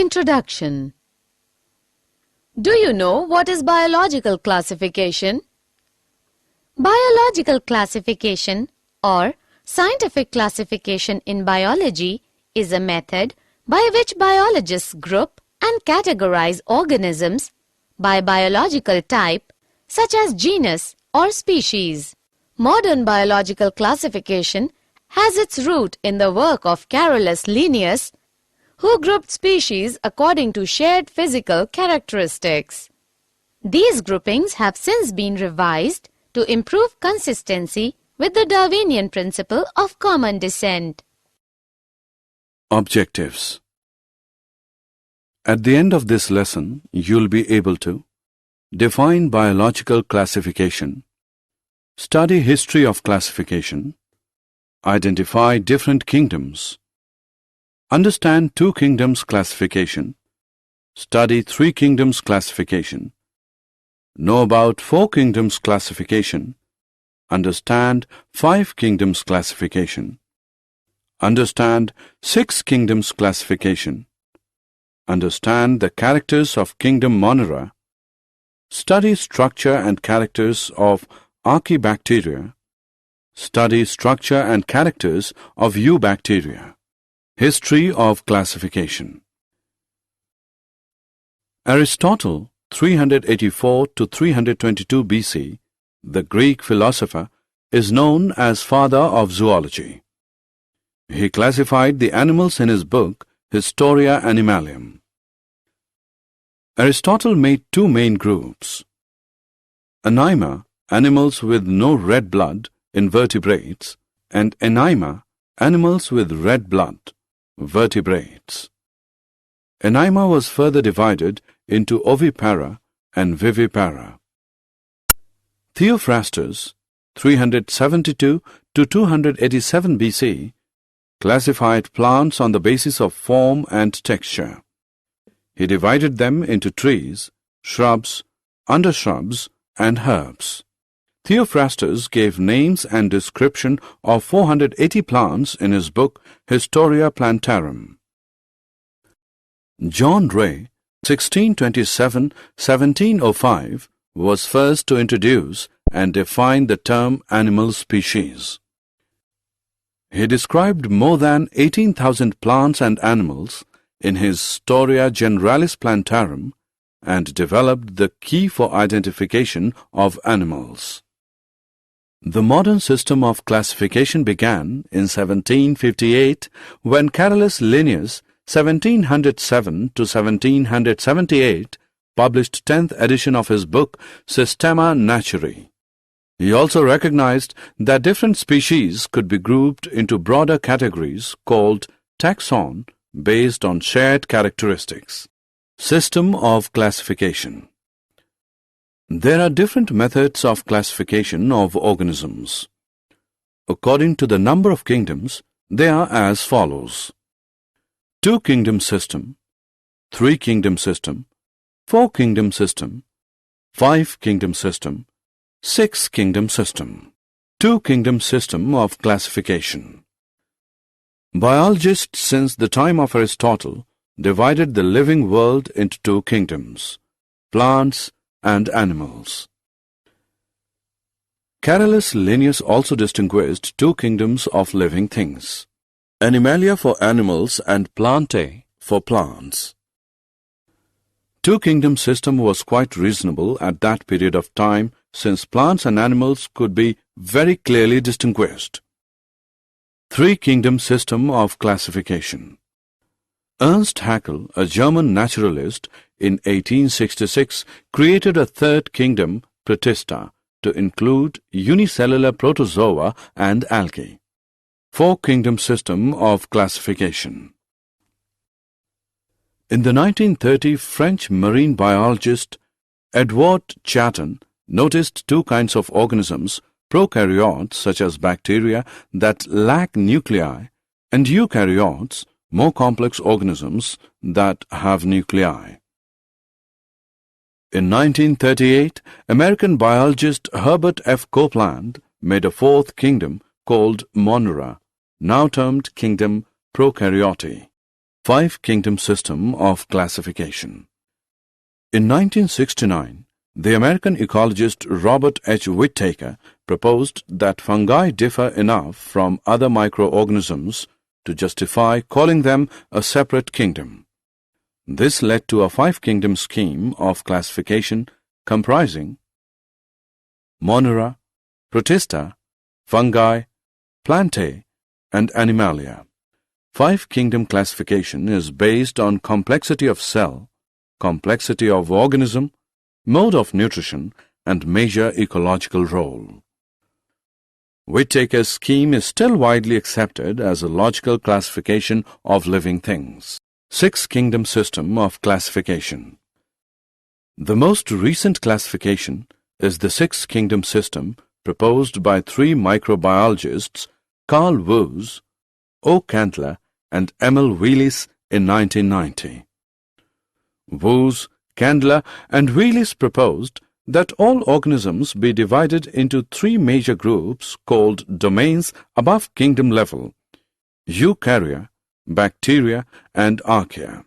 Introduction. Do you know what is biological classification? Biological classification or scientific classification in biology is a method by which biologists group and categorize organisms by biological type such as genus or species. Modern biological classification has its root in the work of Carolus Linnaeus, who grouped species according to shared physical characteristics. These groupings have since been revised to improve consistency with the Darwinian principle of common descent. Objectives. At the end of this lesson, you'll be able to define biological classification, study history of classification, identify different kingdoms, understand two kingdoms classification, study three kingdoms classification, know about four kingdoms classification, understand five kingdoms classification, understand six kingdoms classification, understand the characters of kingdom Monera, study structure and characters of archaebacteria, study structure and characters of eubacteria. History of classification. Aristotle, 384 to 322 BC, the Greek philosopher, is known as father of zoology. He classified the animals in his book Historia Animalium. Aristotle made two main groups: Anima, animals with no red blood, invertebrates, and Anima, animals with red blood, vertebrates. Anima was further divided into ovipara and vivipara. Theophrastus, 372 to 287 BC, classified plants on the basis of form and texture. He divided them into trees, shrubs, undershrubs, and herbs. Theophrastus gave names and description of 480 plants in his book Historia Plantarum. John Ray, 1627-1705, was first to introduce and define the term animal species. He described more than 18,000 plants and animals in his Historia Generalis Plantarum and developed the key for identification of animals. The modern system of classification began in 1758 when Carolus Linnaeus, 1707 to 1778, published 10th edition of his book Systema Naturae. He also recognized that different species could be grouped into broader categories called taxon based on shared characteristics. System of classification. There are different methods of classification of organisms. According to the number of kingdoms, they are as follows: two-kingdom system, three-kingdom system, four-kingdom system, five-kingdom system, six-kingdom system. Two-kingdom system of classification. Biologists since the time of Aristotle divided the living world into two kingdoms: plants and animals. Carolus Linnaeus also distinguished two kingdoms of living things: Animalia for animals and Plantae for plants. Two-kingdom system was quite reasonable at that period of time, since plants and animals could be very clearly distinguished. Three-kingdom system of classification. Ernst Haeckel, a German naturalist, in 1866 created a third kingdom, Protista, to include unicellular protozoa and algae. Four-kingdom system of classification. In the 1930 French marine biologist Edouard Chaton noticed two kinds of organisms, prokaryotes such as bacteria that lack nuclei, and eukaryotes, more complex organisms that have nuclei. In 1938, American biologist Herbert F. Copeland made a fourth kingdom called Monera, now termed Kingdom Prokaryote. Five-kingdom system of classification. In 1969, the American ecologist Robert H. Whittaker proposed that fungi differ enough from other microorganisms to justify calling them a separate kingdom. This led to a five-kingdom scheme of classification comprising Monera, Protista, Fungi, Plantae, and Animalia. Five-kingdom classification is based on complexity of cell, complexity of organism, mode of nutrition, and major ecological role. Whittaker's scheme is still widely accepted as a logical classification of living things. Six-kingdom system of classification. The most recent classification is the six-kingdom system proposed by three microbiologists, Carl Woese, O. Candler, and Emil Wheelis in 1990. Woese, Candler, and Wheelis proposed that all organisms be divided into three major groups called domains above kingdom level: eukarya, bacteria, and archaea.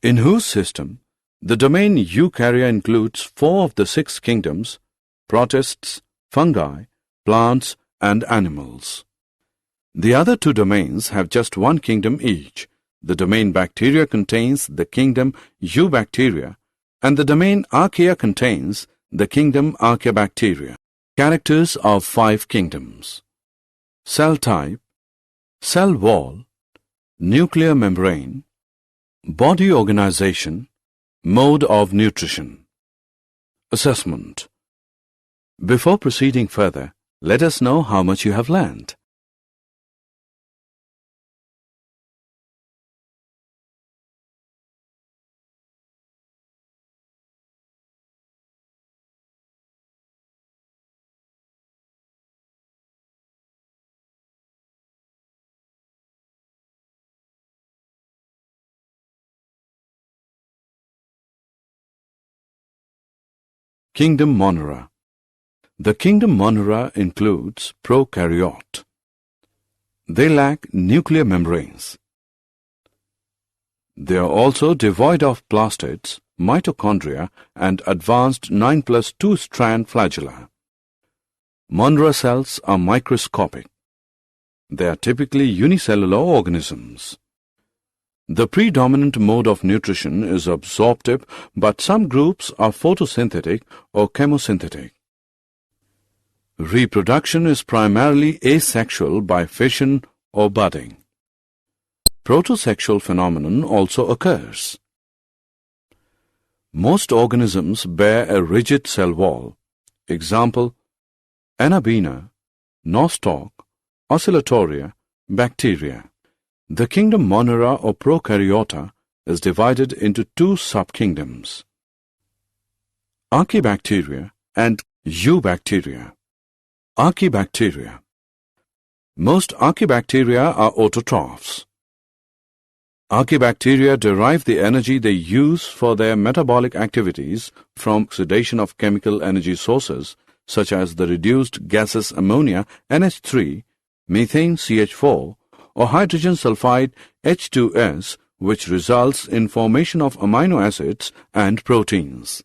In whose system, the domain eukarya includes four of the six kingdoms: protists, fungi, plants, and animals. The other two domains have just one kingdom each. The domain bacteria contains the kingdom eubacteria, and the domain archaea contains the kingdom archaebacteria. Characters of five kingdoms: cell type, cell wall, nuclear membrane, body organization, mode of nutrition. Assessment. Before proceeding further, let us know how much you have learned. Kingdom Monera. The kingdom Monera includes prokaryote. They lack nuclear membranes. They are also devoid of plastids, mitochondria, and advanced 9+2 strand flagella. Monera cells are microscopic. They are typically unicellular organisms. The predominant mode of nutrition is absorptive, but some groups are photosynthetic or chemosynthetic. Reproduction is primarily asexual by fission or budding. Protosexual phenomenon also occurs. Most organisms bear a rigid cell wall. Example: Anabaena, nostoc, oscillatoria, bacteria. The kingdom Monera or prokaryota is divided into two subkingdoms: archaebacteria and eubacteria. Archaebacteria. Most archaebacteria are autotrophs. Archaebacteria derive the energy they use for their metabolic activities from oxidation of chemical energy sources such as the reduced gases ammonia NH3, methane CH4, or hydrogen sulfide H2S, which results in formation of amino acids and proteins.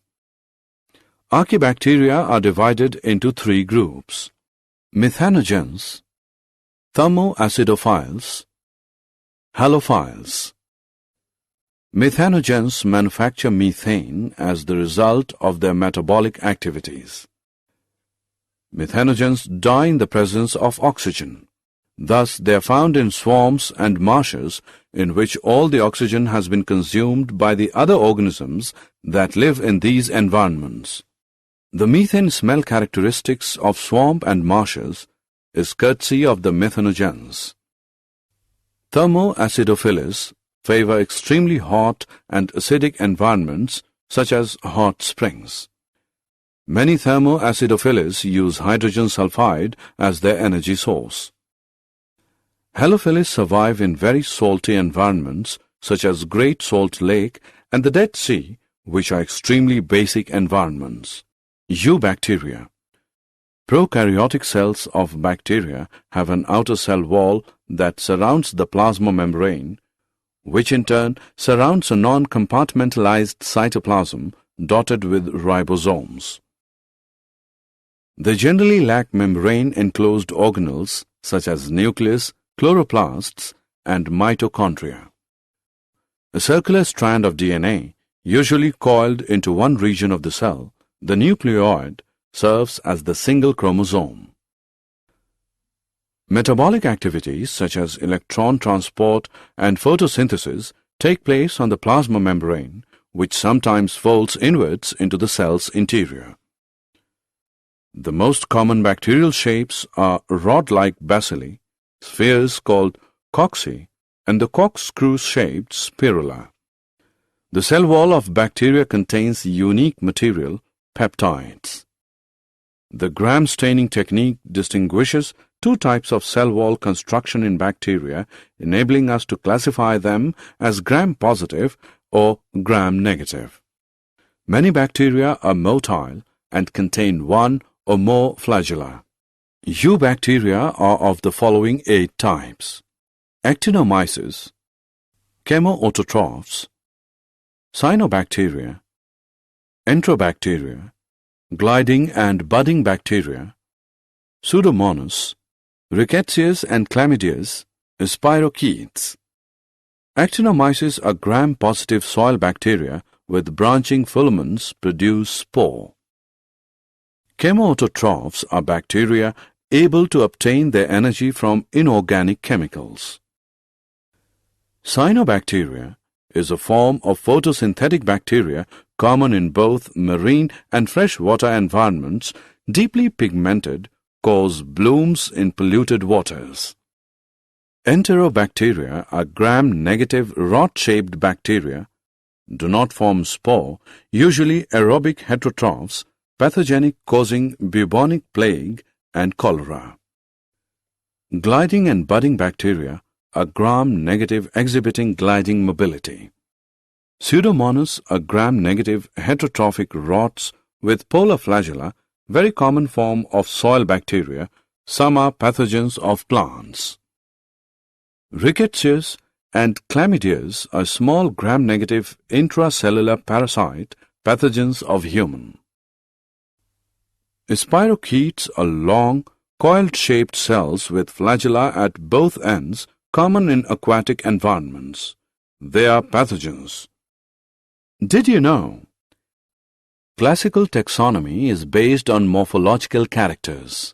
Archaebacteria are divided into three groups: methanogens, thermoacidophiles, halophiles. Methanogens manufacture methane as the result of their metabolic activities. Methanogens die in the presence of oxygen. Thus, they are found in swamps and marshes in which all the oxygen has been consumed by the other organisms that live in these environments. The methane smell characteristics of swamp and marshes is courtesy of the methanogens. Thermoacidophils favor extremely hot and acidic environments such as hot springs. Many thermoacidophils use hydrogen sulfide as their energy source. Halophils survive in very salty environments such as Great Salt Lake and the Dead Sea, which are extremely basic environments. Eubacteria. Prokaryotic cells of bacteria have an outer cell wall that surrounds the plasma membrane, which in turn surrounds a non-compartmentalized cytoplasm dotted with ribosomes. They generally lack membrane-enclosed organelles such as nucleus, chloroplasts, and mitochondria. A circular strand of DNA, usually coiled into one region of the cell, the nucleoid, serves as the single chromosome. Metabolic activities such as electron transport and photosynthesis take place on the plasma membrane, which sometimes folds inwards into the cell's interior. The most common bacterial shapes are rod-like bacilli, spheres called cocci, and the corkscrew-shaped spirula. The cell wall of bacteria contains unique material, peptides. The Gram staining technique distinguishes two types of cell wall construction in bacteria, enabling us to classify them as gram-positive or gram-negative. Many bacteria are motile and contain one or more flagella. Eubacteria are of the following 8 types: actinomyces, chemoautotrophs, cyanobacteria, enterobacteria, gliding and budding bacteria, Pseudomonas, Rickettsias and Chlamydias, spirochetes. Actinomyces are gram-positive soil bacteria with branching filaments produce spore. Chemoautotrophs are bacteria able to obtain their energy from inorganic chemicals. Cyanobacteria is a form of photosynthetic bacteria common in both marine and freshwater environments, deeply pigmented, cause blooms in polluted waters. Enterobacteria are gram-negative rod-shaped bacteria, do not form spore, usually aerobic heterotrophs, pathogenic, causing bubonic plague and cholera. Gliding and budding bacteria are gram-negative exhibiting gliding mobility. Pseudomonas are gram-negative heterotrophic rods with polar flagella, very common form of soil bacteria. Some are pathogens of plants. Rickettsias and Chlamydias are small gram-negative intracellular parasite pathogens of human. Spirochetes are long, coiled-shaped cells with flagella at both ends, common in aquatic environments. They are pathogens. Did you know? Classical taxonomy is based on morphological characters.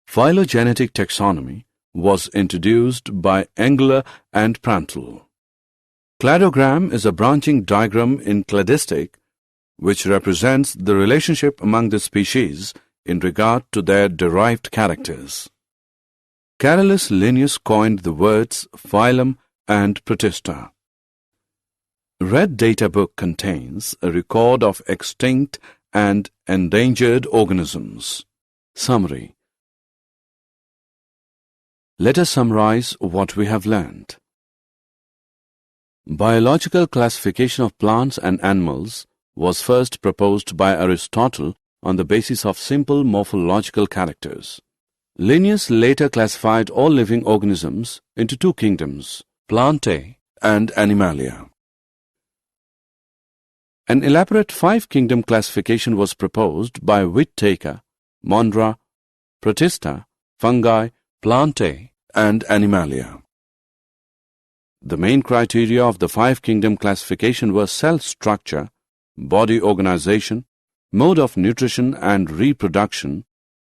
Phylogenetic taxonomy was introduced by Engler and Prantl. Cladogram is a branching diagram in cladistic which represents the relationship among the species in regard to their derived characters. Carolus Linnaeus coined the words phylum and protista. Red Data Book contains a record of extinct and endangered organisms. Summary. Let us summarize what we have learned. Biological classification of plants and animals was first proposed by Aristotle on the basis of simple morphological characters. Linnaeus later classified all living organisms into 2 kingdoms, Plantae and Animalia. An elaborate 5-kingdom classification was proposed by Whittaker, Mondra, Protista, Fungi, Plantae, and Animalia. The main criteria of the 5-kingdom classification were cell structure, body organization, mode of nutrition and reproduction,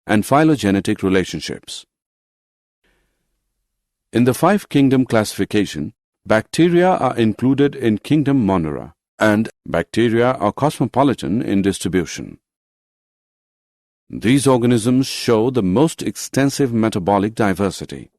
and phylogenetic relationships. In the 5-kingdom classification, bacteria are included in kingdom Monera, and bacteria are cosmopolitan in distribution. These organisms show the most extensive metabolic diversity.